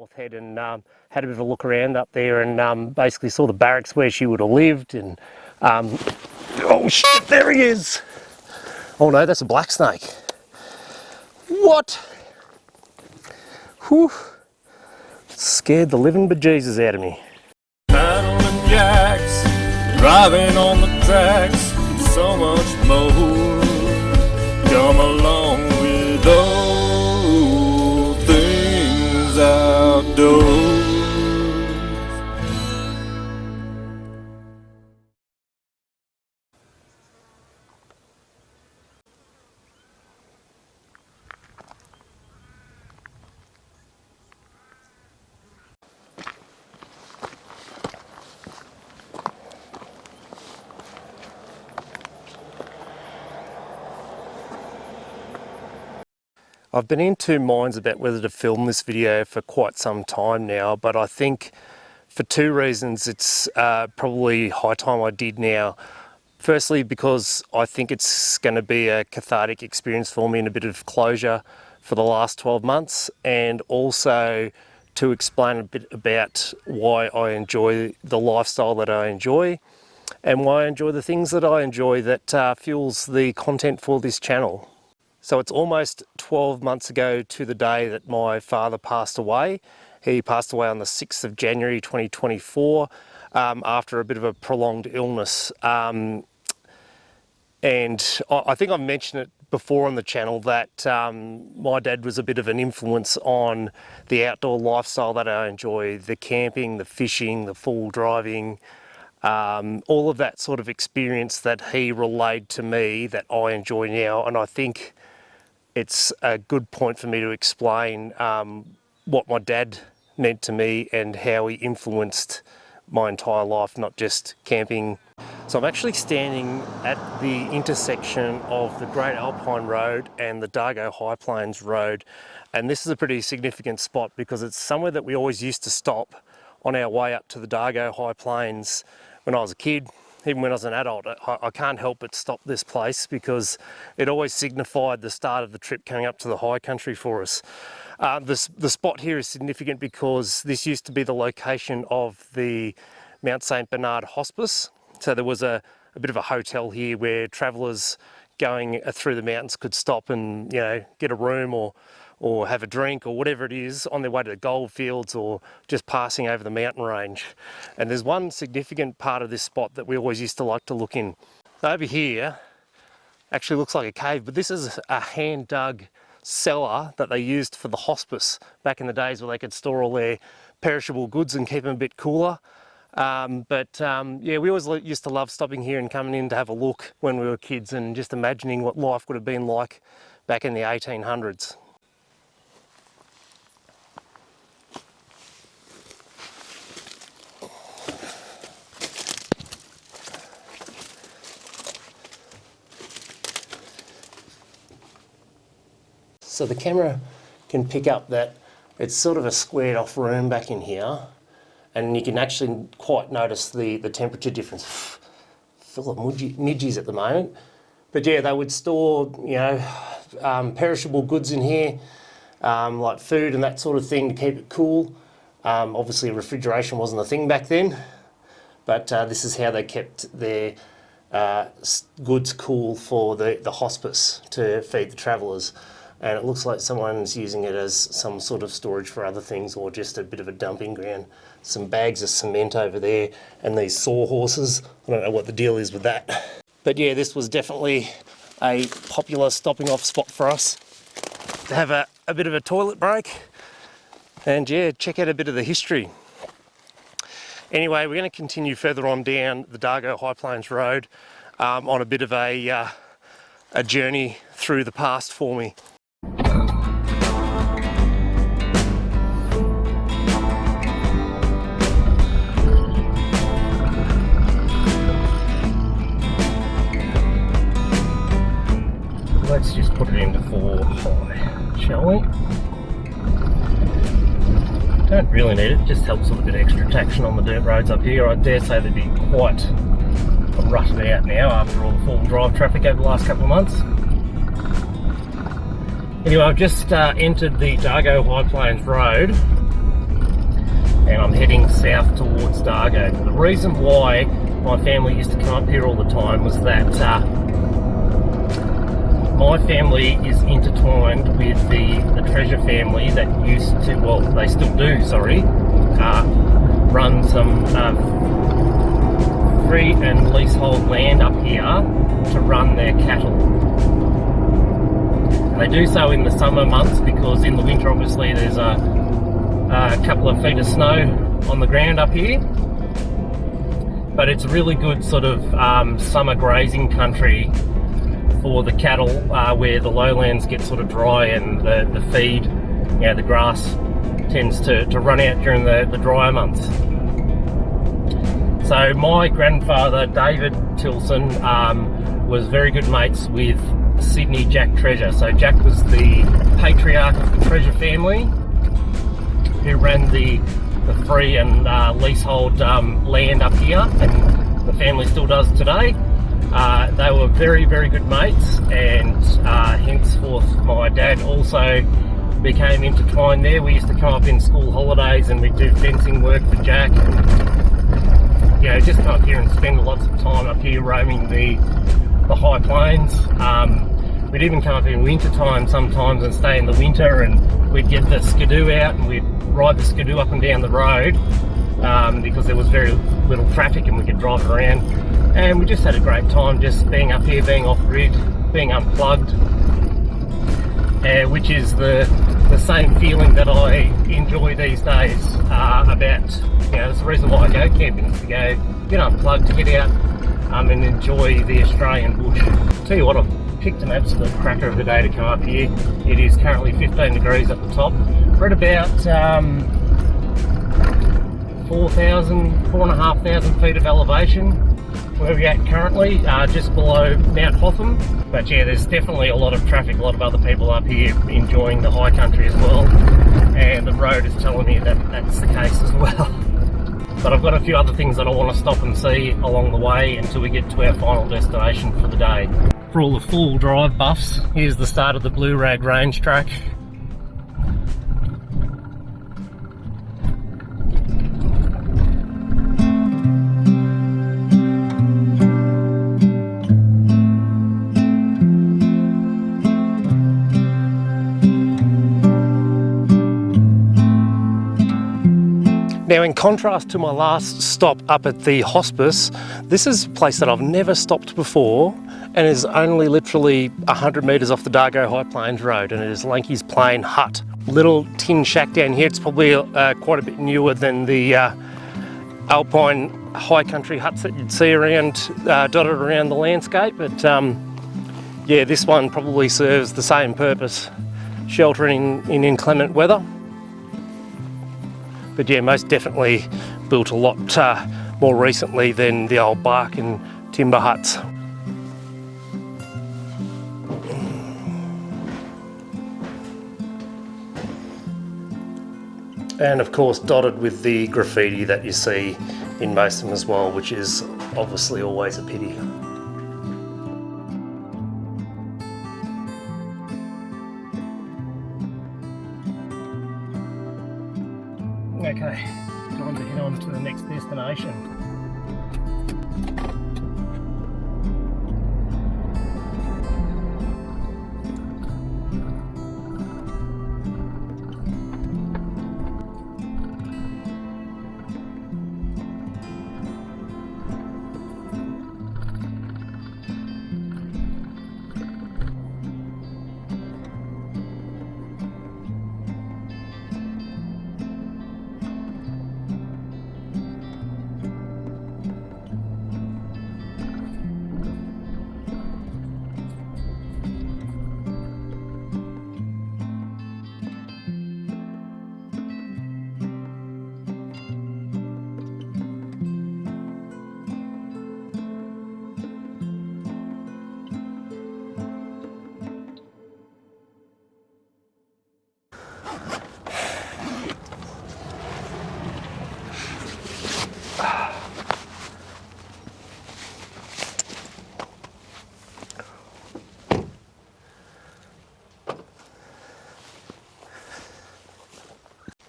North Head and had a bit of a look around up there and basically saw the barracks where she would have lived and oh shit, there he is! Oh no, that's a black snake. What? Whew. Scared the living bejesus out of me. Paddling jacks, driving on the tracks, so much more. Come along with all things outdoors. I've been in two minds about whether to film this video for quite some time now, but I think for two reasons it's probably high time I did now. Firstly, because I think it's going to be a cathartic experience for me and a bit of closure for the last 12 months, and also to explain a bit about why I enjoy the lifestyle that I enjoy and why I enjoy the things that I enjoy that fuels the content for this channel. So it's almost 12 months ago to the day that my father passed away. He passed away on the 6th of January 2024 after a bit of a prolonged illness. And I think I've mentioned it before on the channel that my dad was a bit of an influence on the outdoor lifestyle that I enjoy, the camping, the fishing, the full driving, all of that sort of experience that he relayed to me that I enjoy now. And I think it's a good point for me to explain what my dad meant to me and how he influenced my entire life, not just camping. So I'm actually standing at the intersection of the Great Alpine Road and the Dargo High Plains Road, and this is a pretty significant spot because it's somewhere that we always used to stop on our way up to the Dargo High Plains when I was a kid. Even when I was an adult, I can't help but stop this place because it always signified the start of the trip coming up to the high country for us. The spot here is significant because this used to be the location of the Mount St Bernard hospice. So there was a bit of a hotel here where travellers going through the mountains could stop and, you know, get a room or have a drink or whatever it is on their way to the goldfields or just passing over the mountain range. And there's one significant part of this spot that we always used to like to look in. So over here actually looks like a cave, but this is a hand dug cellar that they used for the hospice back in the days where they could store all their perishable goods and keep them a bit cooler. Yeah, we always used to love stopping here and coming in to have a look when we were kids and just imagining what life would have been like back in the 1800s. So the camera can pick up that it's sort of a squared off room back in here, and you can actually quite notice the temperature difference. Full of midges at the moment. But yeah, they would store, you know, perishable goods in here, like food and that sort of thing to keep it cool. Obviously refrigeration wasn't a thing back then, but this is how they kept their goods cool for the hospice to feed the travellers. And it looks like someone's using it as some sort of storage for other things or just a bit of a dumping ground. Some bags of cement over there and these sawhorses. I don't know what the deal is with that. But yeah, this was definitely a popular stopping off spot for us to have a bit of a toilet break and yeah, check out a bit of the history. Anyway, we're going to continue further on down the Dargo High Plains Road on a bit of a journey through the past for me. Let's just put it into 4 high, shall we? Don't really need it, just helps with a bit of extra traction on the dirt roads up here. I dare say they'd be quite rutted out now after all the four-wheel drive traffic over the last couple of months. Anyway, I've just entered the Dargo High Plains Road heading south towards Dargo. The reason why my family used to come up here all the time was that my family is intertwined with the Treasure family that used to, well, they still do, run some free and leasehold land up here to run their cattle. And they do so in the summer months because in the winter obviously there's a couple of feet of snow on the ground up here. But it's a really good sort of summer grazing country for the cattle, where the lowlands get sort of dry and the feed, the grass tends to run out during the drier months. So my grandfather, David Tilson, was very good mates with Sydney Jack Treasure. So Jack was the patriarch of the Treasure family who ran the free and leasehold land up here, and the family still does today. They were very, very good mates, and henceforth my dad also became intertwined there. We used to come up in school holidays and we'd do fencing work for Jack, and just come up here and spend lots of time up here roaming the high plains. We'd even come up in winter time sometimes and stay in the winter, and we'd get the skidoo out and we'd ride the skidoo up and down the road because there was very little traffic and we could drive around. And we just had a great time just being up here, being off-grid, being unplugged, which is the same feeling that I enjoy these days about, that's the reason why I go camping, is to go get unplugged, to get out and enjoy the Australian bush. Tell you what, I've picked an absolute cracker of the day to come up here. It is currently 15 degrees at the top. We're at about 4,500 feet of elevation where we're at currently, just below Mount Hotham. But yeah, there's definitely a lot of traffic, a lot of other people up here enjoying the high country as well, and the road is telling me that that's the case as well. But I've got a few other things that I want to stop and see along the way until we get to our final destination for the day. For all the full drive buffs, here's the start of the Blue Rag Range track. Now, in contrast to my last stop up at the hospice, this is a place that I've never stopped before and is only literally 100 metres off the Dargo High Plains Road, and it is Lankey's Plain Hut. Little tin shack down here. It's probably quite a bit newer than the alpine high country huts that you'd see around, dotted around the landscape, but yeah, this one probably serves the same purpose, sheltering in inclement weather. But yeah, most definitely built a lot more recently than the old bark and timber huts. And of course dotted with the graffiti that you see in most of them as well, which is obviously always a pity. Okay, time to head on to the next destination.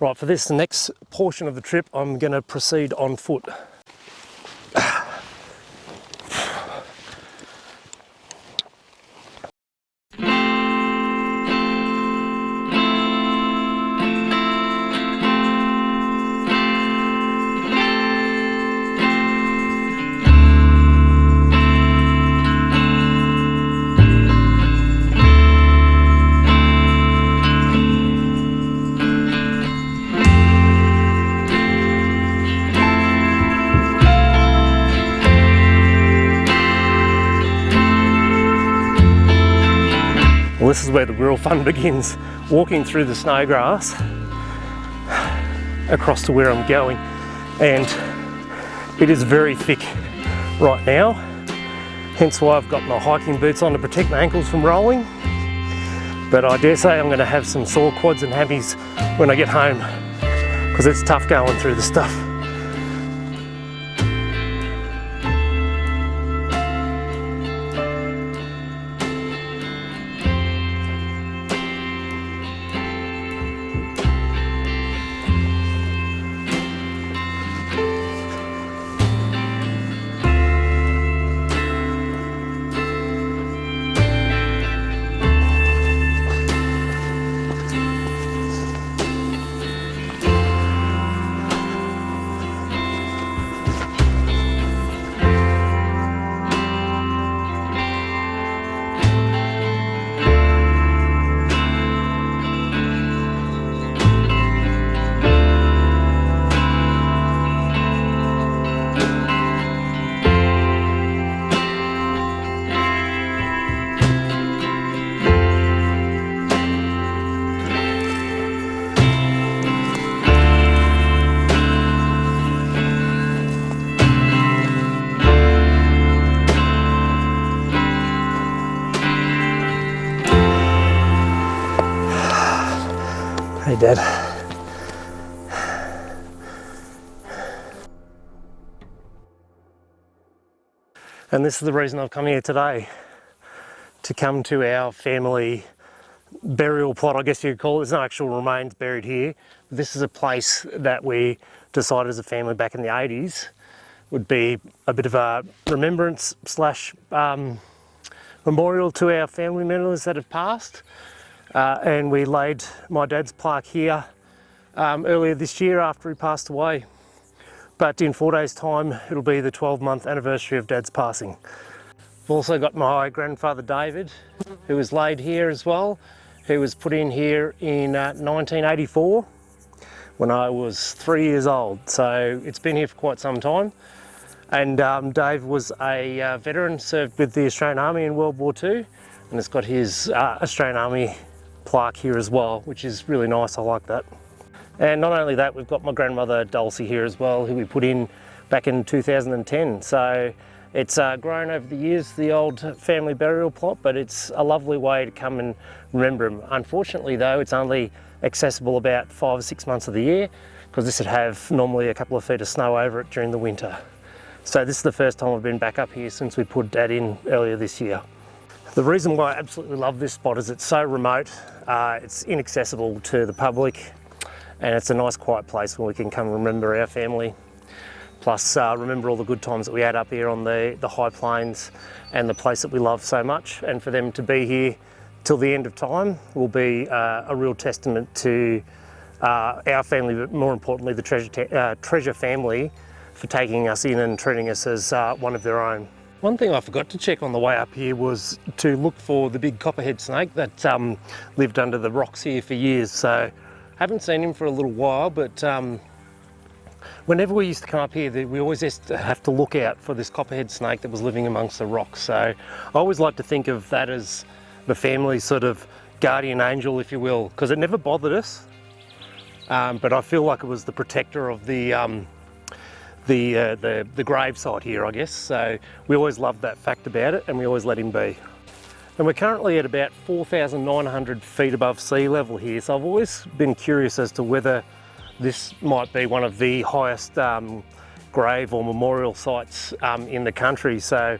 Right, for this next portion of the trip, I'm going to proceed on foot. Well, this is where the real fun begins, walking through the snow grass across to where I'm going, and it is very thick right now, hence why I've got my hiking boots on to protect my ankles from rolling, but I dare say I'm going to have some sore quads and hammies when I get home because it's tough going through the stuff. Hey Dad. And this is the reason I've come here today, to come to our family burial plot, I guess you could call it. There's no actual remains buried here. This is a place that we decided as a family back in the 80s would be a bit of a remembrance slash memorial to our family members that have passed. And we laid my dad's plaque here earlier this year after he passed away. But in 4 days' time, it'll be the 12-month anniversary of Dad's passing. I've also got my grandfather David, who was laid here as well, who was put in here in 1984 when I was 3 years old. So it's been here for quite some time. And Dave was a veteran, served with the Australian Army in World War II, and it's got his Australian Army plaque here as well, which is really nice. I like that. And not only that, we've got my grandmother Dulcie here as well, who we put in back in 2010. So it's grown over the years, the old family burial plot, but it's a lovely way to come and remember them. Unfortunately though, it's only accessible about 5 or 6 months of the year, because this would have normally a couple of feet of snow over it during the winter. So this is the first time I've been back up here since we put Dad in earlier this year. The reason why I absolutely love this spot is it's so remote, it's inaccessible to the public, and it's a nice quiet place where we can come and remember our family. Plus remember all the good times that we had up here on the high plains and the place that we love so much. And for them to be here till the end of time will be a real testament to our family, but more importantly the Treasure family, for taking us in and treating us as one of their own. One thing I forgot to check on the way up here was to look for the big copperhead snake that lived under the rocks here for years. So haven't seen him for a little while, but whenever we used to come up here, we always used to have to look out for this copperhead snake that was living amongst the rocks. So I always like to think of that as the family's sort of guardian angel, if you will, because it never bothered us, but I feel like it was the protector of the gravesite here, I guess. So we always loved that fact about it, and we always let him be. And we're currently at about 4,900 feet above sea level here, so I've always been curious as to whether this might be one of the highest grave or memorial sites in the country. So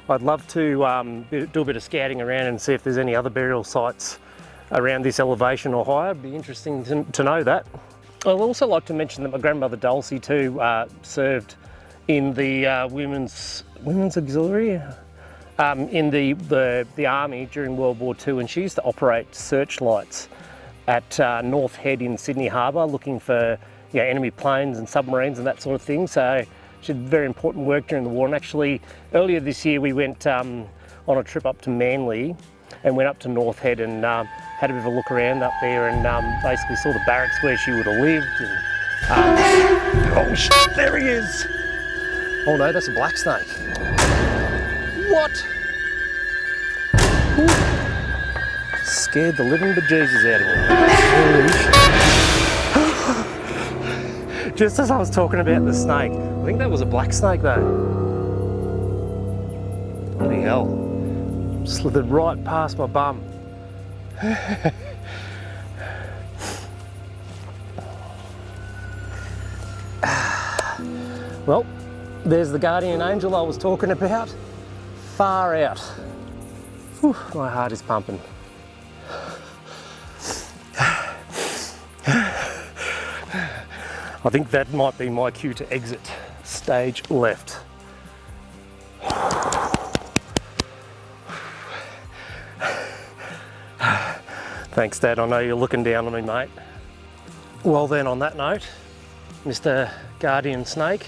I'd love to do a bit of scouting around and see if there's any other burial sites around this elevation or higher. It'd be interesting to know that. I'd also like to mention that my grandmother Dulcie too served in the women's auxiliary in the army during World War II, and she used to operate searchlights at North Head in Sydney Harbour, looking for enemy planes and submarines and that sort of thing. So she did very important work during the war. And actually, earlier this year we went on a trip up to Manly and went up to North Head and had a bit of a look around up there, and basically saw the barracks where she would have lived. And, oh shit, there he is! Oh no, that's a black snake. What? Ooh. Scared the living bejesus out of me. Just as I was talking about the snake, I think that was a black snake though. Bloody hell. Slithered right past my bum. Well, there's the guardian angel I was talking about. Far out. Whew, my heart is pumping. I think that might be my cue to exit. Stage left. Thanks, Dad. I know you're looking down on me, mate. Well then, on that note, Mr. Guardian Snake,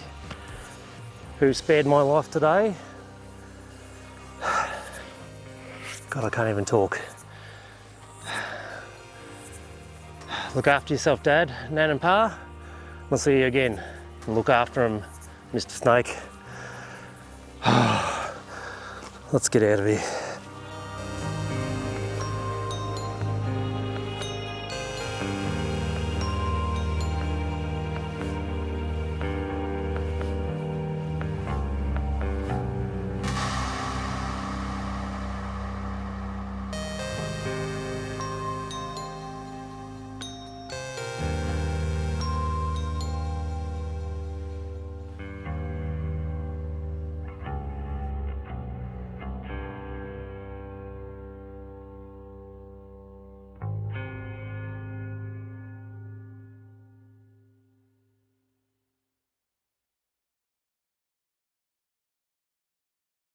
who spared my life today. God, I can't even talk. Look after yourself, Dad, Nan and Pa. We'll see you again. Look after him, Mr. Snake. Let's get out of here.